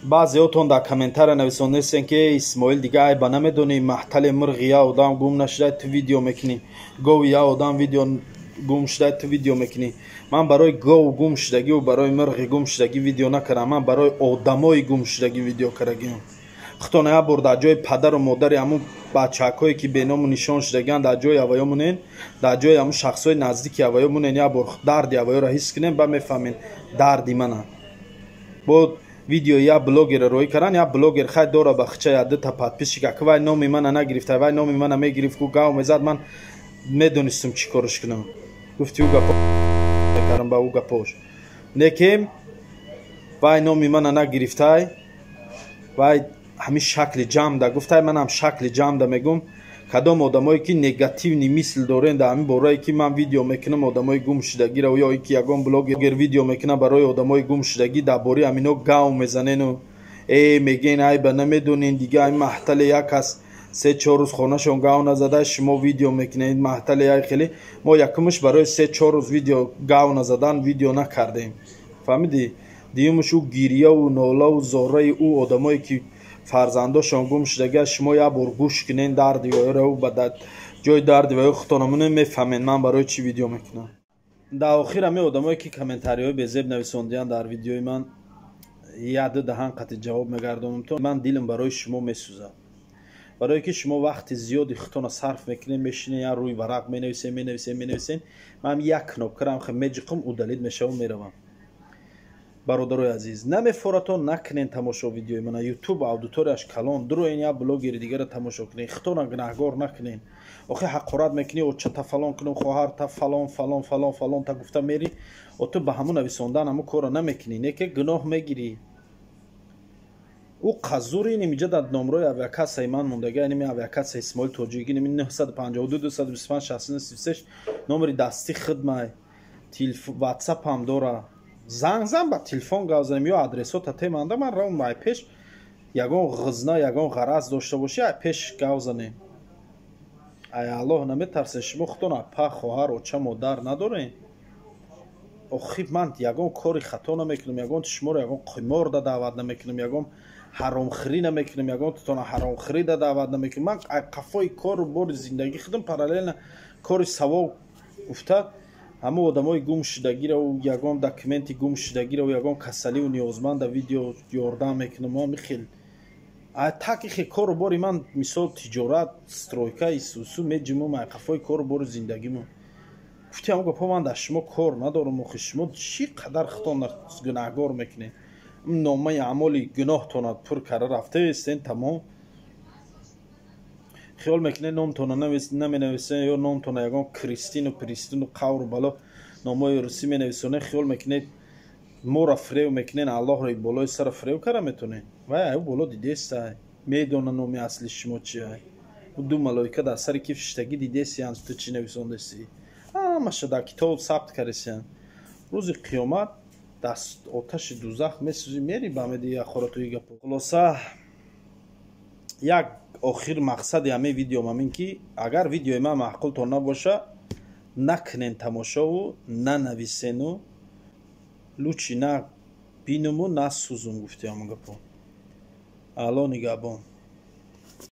баъзеотон дар комментария нависонистен ки Исмоил дига айба намедонӣ маҳтали мирғи я одам гум нашуда ту видео мекунӣ, гови я одам видео гум шуда ту видео мекунӣ. Ман барои гов гум шудагиву барои мирғи гум шудагӣ видео накардам, ман барои одамои гум шудагӣ видео кардагиам. хутона як бор дар ҷои падару модари ҳамун бачакҳое ки беному нишон шудагианд дар ҷои аваё монен, дар ҷои ҳамун шахсҳои наздики аваё монен, як бор дарди аваёро ҳис кунем ба мефаҳмем дарди мана. бо видео я блогера рӯй кардан, я блогер хай дора ба хича я дута подписчика ки вай номи мана нагирифта, вай номи мана мегирифт ку гав мезад, ман медонистум чӣ кориш кунам. гуфти ӯ гапо мекардам ба ӯ гапош. Лекин вай номи мана нагирифтай, вай ҳамин шакли ҷамъда гуфтай, манам шакли ҷамъда мегум кадом одамое ки негативни мисл дорен дар ҳамин борае ки ман видео мекунам одамои гумшудагиро, ё ки ягон блогер видео мекунам барои одамои гумшудагӣ дар бораи ҳамино гав мезанену мегӯен айба намедонен дига ин маҳтали як аз 3-4 рӯз хонашон гав назада шумо видео мекунед маҳтали як хеле. мо якумш барои 3-4 рӯз видео гав назадан видео накардем, фаҳмидӣ. дуюмш ӯ гирьяву нолаву зорраи ӯ одамое ки фарзандошон гум шудагиа шумо як бор гӯш кунен дарди ваёро ба ҷои дарди ваё хутонамуне мефаҳмен ман барои чӣ видео мекунам. дар охир ҳамин одамое ки комментариҳои безеб нависондиянд дар видеои ман яду даҳан қати ҷавоб мегардонам. то ман дилам барои шумо месӯзад, барое ки шумо вақти зиёди хутона сарф мекунед, мешинед я рӯи варақ менависен. ман як нокарам хе меҷиқум удалид мешавам меравам. бародарои азиз, намефоратон накунен тамошо видеои мана. ютуб аудиторияш калон, дуроен я блогери дигара тамошо кунен, хитона гунаҳгор накунен. охе ҳақорат мекунӣ, очата фалон кунем, хоҳарта фалон та гуфта мери, оту ба ҳамун нависондан ҳамун корро намекунӣ, неке гуноҳ мегирӣ. ӯ қазури нимиҷа дар номрои авиакассаи ман мондагия, ними авиакассаи Исмоил Тоҷигӣ, ними 952 225 63 номери дасти хидмай, ватсапам дора. занг ба телефон гав занем ё адресо татеманда ман равм ай пеш ягон ғизна ягон ғараз дошта бошӣ ай пеш гав занем. ай аллоҳ наметарсен шумо хутона па хоҳар оча модар надорен? охи ман ягон кори хато намекунам, ягон шуморо ягон қимор да даъват намекунам, ягон ҳаромхӯрӣ намекунам, ягон тутона ҳаромхӯрӣ да даъват намекунам. ман қафои кору бори зиндагӣ худам параллелна кори савоб гуфта ҳамун одамои гумшудагиро ягон документи гумшудагиро ягон касаливу ниёзманда видео ёрдам мекунам. ма михел таки хе кору бори ман мисол тиҷорат стройка исусу меҷимум ай қафои кору бори зиндагимон. гуфти ҳамун гапо ман дар шумо кор надорам. охи шумо чӣ қадар хутона гунаҳгор мекунед? номаи аъмоли гуноҳтона пур карда рафтаистен тамом. خیال میکنه نام تونه نمینویسه یا نام تونه یگان کریستین و پریستین و قور بالا نامای روسی مینویسونه. خیال میکنه مورا فریو میکنه الله رو بالای سر فریو کاره میتونه و ای بالا دیده است میدونه نامی اصلی شما چیه. و دو ملائکه در سر کیف شتگی دیده است تو چی نویسونده سی ماشه در کتاب ثبت کردن روز قیامت دست آتش دوزخ میسوزی میری به امید آخرتوی گپ. خلاصه یک آخر مقصد همه ویدیو همین که اگر ویدیو ما معقولتون نباشه نکنین تماشا و ننویسین و لوچی نه بینم و نه سوزم گفته همون گپو. الان نگهبان.